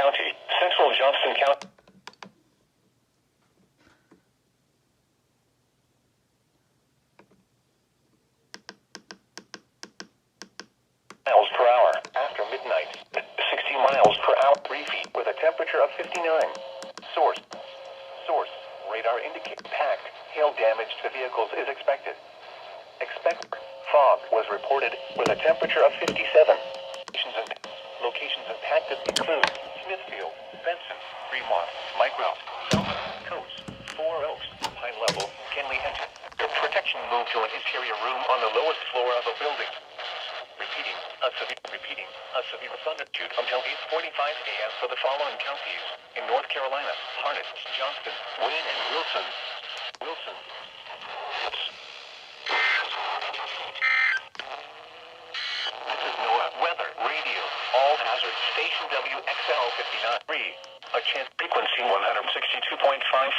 County, Central Johnston County. Miles per hour. After midnight, 60 miles per hour, 3 feet, with a temperature of 59. Source. Radar indicates packed. Hail damage to vehicles is expected. Fog was reported with a temperature of 57. Locations impacted include Smithfield, Benson, Fremont, Micro, Selma, Coast, Four Oaks, High Level, Kenley, and protection moved to an interior room on the lowest floor of a building. Repeating, a severe thunderstorm until 8:45 a.m. for the following counties in North Carolina: Harnett, Johnston, Wayne, and Wilson. This is NOAA Weather Radio. All hazards. Station WXL59. A chance frequency 162.5.